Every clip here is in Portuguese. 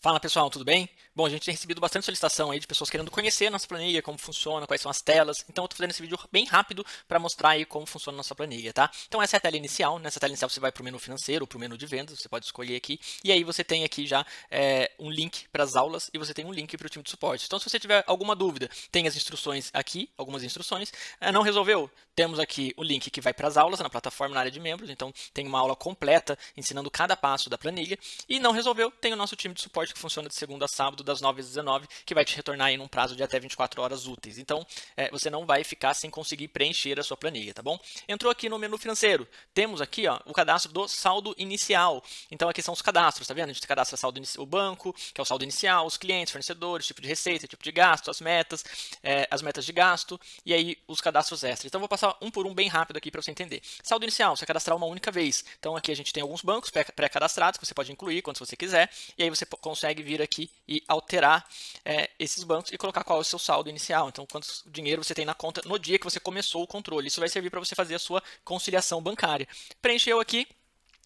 Fala pessoal, tudo bem? Bom, a gente tem recebido bastante solicitação aí de pessoas querendo conhecer a nossa planilha, como funciona, quais são as telas. Então eu estou fazendo esse vídeo bem rápido para mostrar aí como funciona a nossa planilha, tá? Então essa é a tela inicial. Nessa tela inicial você vai para o menu financeiro, para o menu de vendas, você pode escolher aqui. E aí você tem aqui já um link para as aulas e você tem um link para o time de suporte. Então se você tiver alguma dúvida, tem as instruções aqui, algumas instruções. Não resolveu? Temos aqui o link que vai para as aulas na plataforma, na área de membros. Então tem uma aula completa ensinando cada passo da planilha. E não resolveu? Tem o nosso time de suporte que funciona de segunda a sábado, das 9 às 19, que vai te retornar aí num prazo de até 24 horas úteis. Então, você não vai ficar sem conseguir preencher a sua planilha, tá bom? Entrou aqui no menu financeiro, temos aqui ó, o cadastro do saldo inicial. Então, aqui são os cadastros, tá vendo? A gente cadastra o banco, que é o saldo inicial, os clientes, fornecedores, tipo de receita, tipo de gasto, as metas de gasto, e aí os cadastros extras. Então, vou passar um por um bem rápido aqui para você entender. Saldo inicial, você cadastrar uma única vez. Então, aqui a gente tem alguns bancos pré-cadastrados que você pode incluir quando você quiser, e aí você consegue vir aqui e alterar esses bancos e colocar qual é o seu saldo inicial. Então, quanto dinheiro você tem na conta no dia que você começou o controle. Isso vai servir para você fazer a sua conciliação bancária. Preencheu aqui,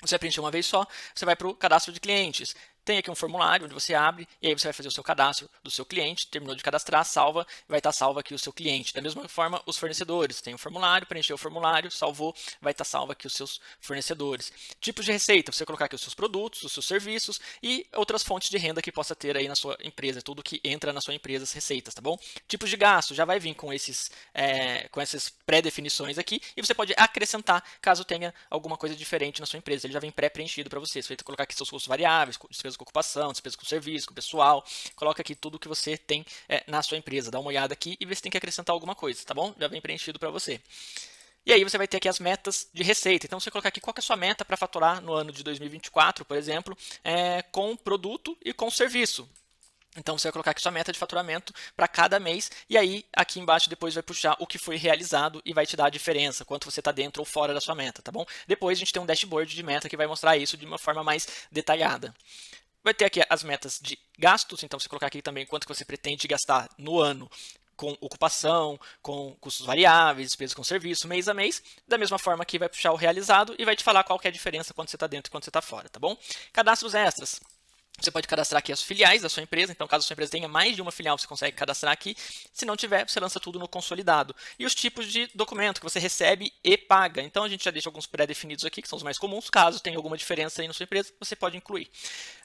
você vai preencher uma vez só, você vai para o cadastro de clientes. Tem aqui um formulário onde você abre e aí você vai fazer o seu cadastro do seu cliente, terminou de cadastrar, salva, vai estar salvo aqui o seu cliente. Da mesma forma, os fornecedores, tem um formulário, preencheu o formulário, salvou, vai estar salvo aqui os seus fornecedores. Tipos de receita, você colocar aqui os seus produtos, os seus serviços e outras fontes de renda que possa ter aí na sua empresa, tudo que entra na sua empresa, as receitas, tá bom? Tipos de gasto, já vai vir com essas pré-definições aqui e você pode acrescentar caso tenha alguma coisa diferente na sua empresa. Ele já vem pré-preenchido para você. Você vai colocar aqui seus custos variáveis, despesas com ocupação, despesas com serviço, com pessoal. Coloca aqui tudo que você tem na sua empresa. Dá uma olhada aqui e vê se tem que acrescentar alguma coisa, tá bom? Já vem preenchido para você. E aí você vai ter aqui as metas de receita. Então você colocar aqui qual que é a sua meta para faturar no ano de 2024, por exemplo, com produto e com serviço. Então você vai colocar aqui sua meta de faturamento para cada mês e aí aqui embaixo depois vai puxar o que foi realizado e vai te dar a diferença, quanto você está dentro ou fora da sua meta, tá bom? Depois a gente tem um dashboard de meta que vai mostrar isso de uma forma mais detalhada. Vai ter aqui as metas de gastos, então você colocar aqui também quanto que você pretende gastar no ano com ocupação, com custos variáveis, despesas com serviço, mês a mês. Da mesma forma aqui vai puxar o realizado e vai te falar qual que é a diferença quando você está dentro e quando você está fora, tá bom? Cadastros extras. Você pode cadastrar aqui as filiais da sua empresa, então caso a sua empresa tenha mais de uma filial, você consegue cadastrar aqui. Se não tiver, você lança tudo no consolidado. E os tipos de documento que você recebe e paga. Então a gente já deixa alguns pré-definidos aqui, que são os mais comuns. Caso tenha alguma diferença aí na sua empresa, você pode incluir.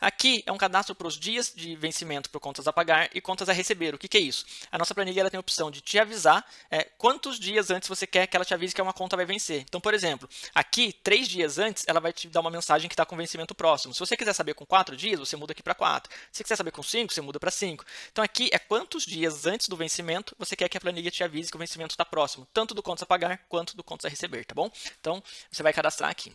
Aqui é um cadastro para os dias de vencimento por contas a pagar e contas a receber. O que é isso? A nossa planilha ela tem a opção de te avisar quantos dias antes você quer que ela te avise que uma conta vai vencer. Então, por exemplo, aqui, 3 dias antes, ela vai te dar uma mensagem que está com vencimento próximo. Se você quiser saber com 4 dias, você muda aqui para 4. Se você quiser saber com 5, você muda para 5. Então aqui é quantos dias antes do vencimento você quer que a planilha te avise que o vencimento está próximo, tanto do contas a pagar quanto do contas a receber, tá bom? Então você vai cadastrar aqui.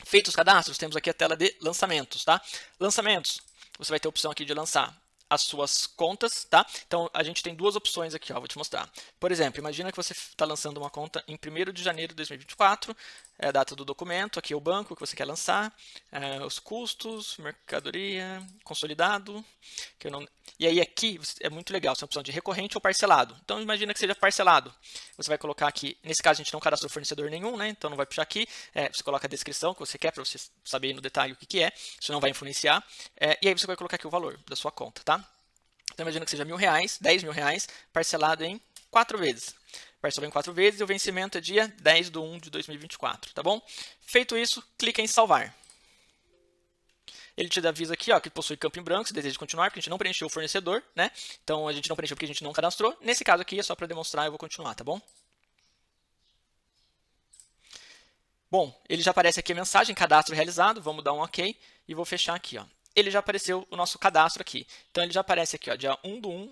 Feitos os cadastros, temos aqui a tela de lançamentos, tá? Lançamentos, você vai ter a opção aqui de lançar as suas contas, tá? Então a gente tem duas opções aqui, ó, vou te mostrar. Por exemplo, imagina que você está lançando uma conta em 1º de janeiro de 2024, a data do documento, aqui é o banco que você quer lançar, os custos, mercadoria, consolidado, que eu não... E aí aqui é muito legal, essa opção de recorrente ou parcelado. Então imagina que seja parcelado. Você vai colocar aqui, nesse caso a gente não cadastrou fornecedor nenhum, né? Então não vai puxar aqui, você coloca a descrição que você quer para você saber no detalhe o que é, isso não vai influenciar. E aí você vai colocar aqui o valor da sua conta, tá? Então imagina que seja R$1.000, R$10.000, parcelado em 4 vezes. Parcelou em 4 vezes e o vencimento é dia 10/1 de 2024, tá bom? Feito isso, clica em salvar. Ele te avisa aqui ó, que possui campo em branco, se deseja continuar, porque a gente não preencheu o fornecedor, né? Então a gente não preencheu porque a gente não cadastrou. Nesse caso aqui é só para demonstrar, eu vou continuar, tá bom? Bom, ele já aparece aqui a mensagem, cadastro realizado, vamos dar um OK e vou fechar aqui, ó. Ele já apareceu o nosso cadastro aqui. Então ele já aparece aqui, ó, dia 1/1,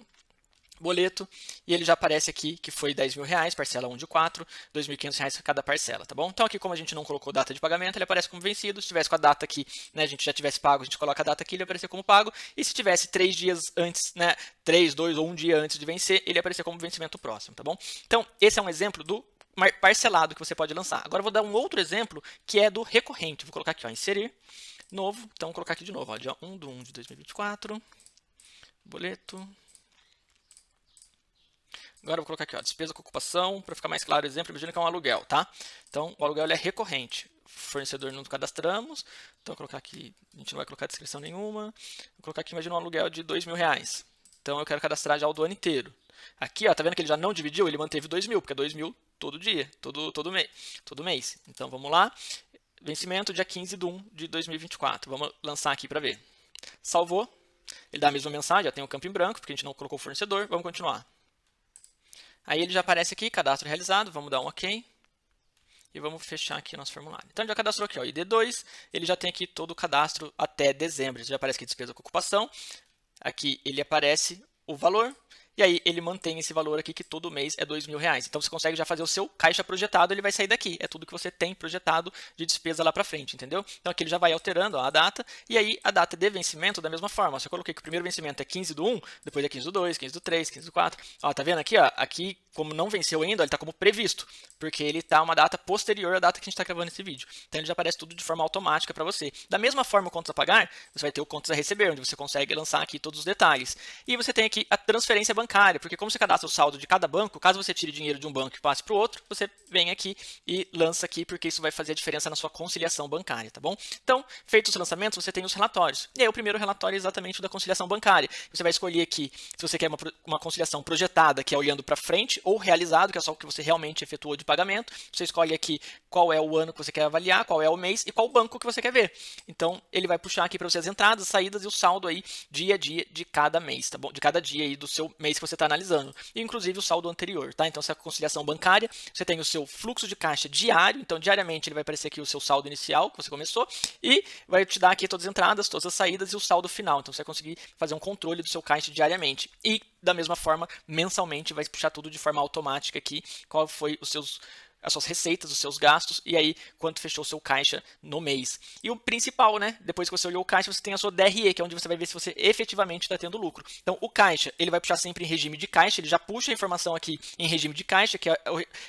boleto, e ele já aparece aqui que foi R$10.000, parcela 1 de 4, R$2.500 cada parcela, tá bom? Então aqui como a gente não colocou data de pagamento, ele aparece como vencido. Se tivesse com a data aqui, né, a gente já tivesse pago, a gente coloca a data aqui, ele aparecer como pago, e se tivesse 3 dias antes, né, 3, 2 ou 1 dia antes de vencer, ele aparecer como vencimento próximo, tá bom? Então esse é um exemplo do parcelado que você pode lançar. Agora eu vou dar um outro exemplo que é do recorrente. Vou colocar aqui, ó, inserir, novo, então vou colocar aqui de novo, ó, dia 1/1 de 2024, boleto. Agora eu vou colocar aqui, ó, despesa com ocupação, para ficar mais claro o exemplo, imagina que é um aluguel, tá? Então, o aluguel ele é recorrente. fornecedor não cadastramos, então vou colocar aqui, a gente não vai colocar descrição nenhuma, vou colocar aqui, imagina um aluguel de R$2.000, então eu quero cadastrar já o do ano inteiro. Aqui, ó, tá vendo que ele já não dividiu? Ele manteve 2.000, porque é 2.000 todo dia, todo mês. Então vamos lá, vencimento dia 15/1/2024, vamos lançar aqui para ver. Salvou, ele dá a mesma mensagem, já tem o campo em branco, porque a gente não colocou o fornecedor, vamos continuar. Aí ele já aparece aqui, cadastro realizado, vamos dar um OK. E vamos fechar aqui o nosso formulário. Então, ele já cadastrou aqui, ó, ID2, ele já tem aqui todo o cadastro até dezembro. Já aparece aqui despesa com ocupação. Aqui ele aparece o valor. E aí ele mantém esse valor aqui que todo mês é R$2.000. Então você consegue já fazer o seu caixa projetado, ele vai sair daqui. É tudo que você tem projetado de despesa lá para frente, entendeu? Então aqui ele já vai alterando, ó, a data. E aí a data de vencimento da mesma forma. Se eu coloquei que o primeiro vencimento é 15/1, depois é 15/2, 15/3, 15/4. Ó, tá vendo aqui, ó? Aqui, como não venceu ainda, ele está como previsto, porque ele está uma data posterior à data que a gente está gravando esse vídeo. Então ele já aparece tudo de forma automática para você. Da mesma forma, o contas a pagar, você vai ter o contas a receber, onde você consegue lançar aqui todos os detalhes. E você tem aqui a transferência bancária, porque como você cadastra o saldo de cada banco, caso você tire dinheiro de um banco e passe para o outro, você vem aqui e lança aqui, porque isso vai fazer a diferença na sua conciliação bancária, tá bom? Então, feitos os lançamentos, você tem os relatórios. E aí o primeiro relatório é exatamente o da conciliação bancária. Você vai escolher aqui se você quer uma conciliação projetada, que é olhando para frente, ou realizado, que é só o que você realmente efetuou de pagamento. Você escolhe aqui qual é o ano que você quer avaliar, qual é o mês e qual banco que você quer ver. Então, ele vai puxar aqui para você as entradas, saídas e o saldo aí dia a dia de cada mês, tá bom? De cada dia aí do seu mês que você está analisando. E, inclusive, o saldo anterior, tá? Então, essa conciliação bancária, você tem o seu fluxo de caixa diário. Então, diariamente, ele vai aparecer aqui o seu saldo inicial, que você começou, e vai te dar aqui todas as entradas, todas as saídas e o saldo final. Então, você vai conseguir fazer um controle do seu caixa diariamente. E, da mesma forma, mensalmente, vai puxar tudo de forma automática aqui, qual foi as suas receitas, os seus gastos, e aí quanto fechou o seu caixa no mês. E o principal, né? Depois que você olhou o caixa, você tem a sua DRE, que é onde você vai ver se você efetivamente está tendo lucro. Então, o caixa, ele vai puxar sempre em regime de caixa, ele já puxa a informação aqui em regime de caixa, que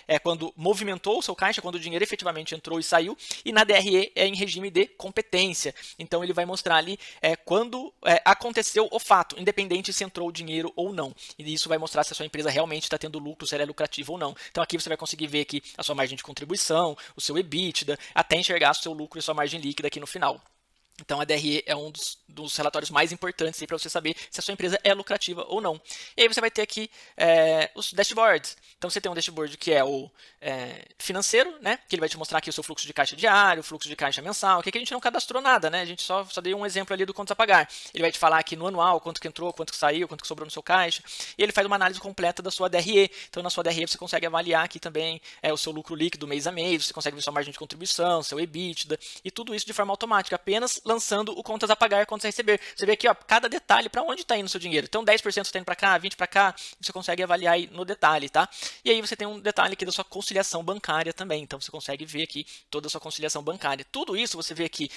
é quando movimentou o seu caixa, quando o dinheiro efetivamente entrou e saiu, e na DRE é em regime de competência. Então, ele vai mostrar ali quando aconteceu o fato, independente se entrou o dinheiro ou não. E isso vai mostrar se a sua empresa realmente está tendo lucro, se ela é lucrativa ou não. Então, aqui você vai conseguir ver aqui a sua margem de contribuição, o seu EBITDA, até enxergar o seu lucro e sua margem líquida aqui no final. Então, a DRE é um dos relatórios mais importantes para você saber se a sua empresa é lucrativa ou não. E aí você vai ter aqui os dashboards. Então, você tem um dashboard que é o financeiro, né? Que ele vai te mostrar aqui o seu fluxo de caixa diário, o fluxo de caixa mensal. Aqui a gente não cadastrou nada, né? A gente só deu um exemplo ali do quanto a pagar. Ele vai te falar aqui no anual, quanto que entrou, quanto que saiu, quanto que sobrou no seu caixa. E ele faz uma análise completa da sua DRE. Então, na sua DRE você consegue avaliar aqui também o seu lucro líquido mês a mês, você consegue ver sua margem de contribuição, seu EBITDA, e tudo isso de forma automática, apenas lançando o contas a pagar e contas a receber. Você vê aqui, ó, cada detalhe para onde está indo o seu dinheiro. Então, 10% está indo para cá, 20% para cá, você consegue avaliar aí no detalhe, tá? E aí você tem um detalhe aqui da sua conciliação bancária também. Então, você consegue ver aqui toda a sua conciliação bancária. Tudo isso você vê aqui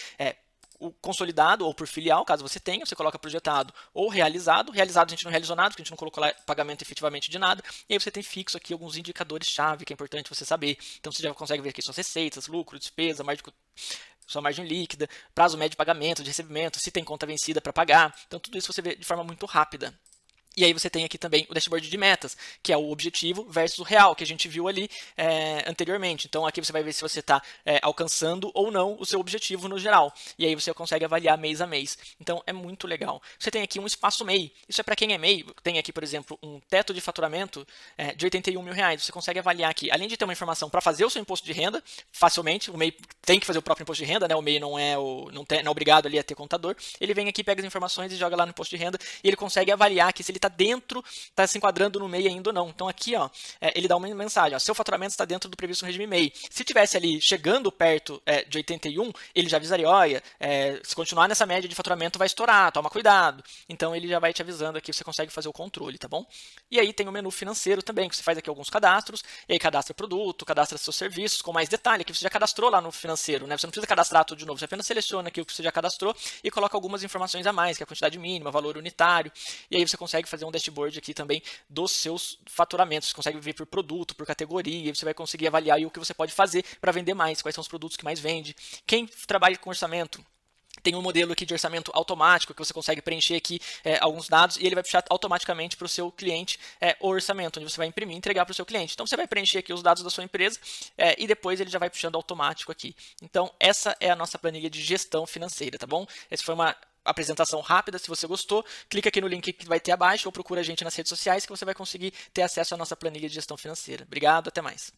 o consolidado ou por filial, caso você tenha, você coloca projetado ou realizado. Realizado a gente não realizou nada, porque a gente não colocou lá pagamento efetivamente de nada. E aí você tem fixo aqui alguns indicadores-chave que é importante você saber. Então você já consegue ver aqui suas receitas, lucro, despesa, sua margem líquida, prazo médio de pagamento, de recebimento, se tem conta vencida para pagar. Então tudo isso você vê de forma muito rápida. E aí você tem aqui também o dashboard de metas, que é o objetivo versus o real, que a gente viu ali anteriormente. Então aqui você vai ver se você está alcançando ou não o seu objetivo no geral. E aí você consegue avaliar mês a mês. Então é muito legal. Você tem aqui um espaço MEI. Isso é para quem é MEI. Tem aqui, por exemplo, um teto de faturamento de R$81.000. Você consegue avaliar aqui, além de ter uma informação para fazer o seu imposto de renda, facilmente. O MEI tem que fazer o próprio imposto de renda, né? O MEI não é obrigado ali a ter contador. Ele vem aqui, pega as informações e joga lá no imposto de renda. E ele consegue avaliar aqui se ele está se enquadrando no MEI ainda ou não. Então aqui, ó, ele dá uma mensagem, ó, seu faturamento está dentro do previsto no regime MEI. Se tivesse ali chegando perto de 81, ele já avisaria, olha, se continuar nessa média de faturamento vai estourar, toma cuidado. Então ele já vai te avisando aqui, você consegue fazer o controle, tá bom? E aí tem o menu financeiro também, que você faz aqui alguns cadastros, e aí cadastra produto, cadastra seus serviços com mais detalhe, que você já cadastrou lá no financeiro, né? Você não precisa cadastrar tudo de novo, você apenas seleciona aqui o que você já cadastrou e coloca algumas informações a mais, que é a quantidade mínima, valor unitário, e aí você consegue fazer um dashboard aqui também dos seus faturamentos. Você consegue ver por produto, por categoria, você vai conseguir avaliar aí o que você pode fazer para vender mais, quais são os produtos que mais vende. Quem trabalha com orçamento, Tem um modelo aqui de orçamento automático que você consegue preencher aqui alguns dados e ele vai puxar automaticamente para o seu cliente o orçamento, onde você vai imprimir e entregar para o seu cliente. Então você vai preencher aqui os dados da sua empresa e depois ele já vai puxando automático aqui. Então essa é a nossa planilha de gestão financeira, tá bom? Essa foi uma apresentação rápida. Se você gostou, clica aqui no link que vai ter abaixo ou procura a gente nas redes sociais que você vai conseguir ter acesso à nossa planilha de gestão financeira. Obrigado, até mais.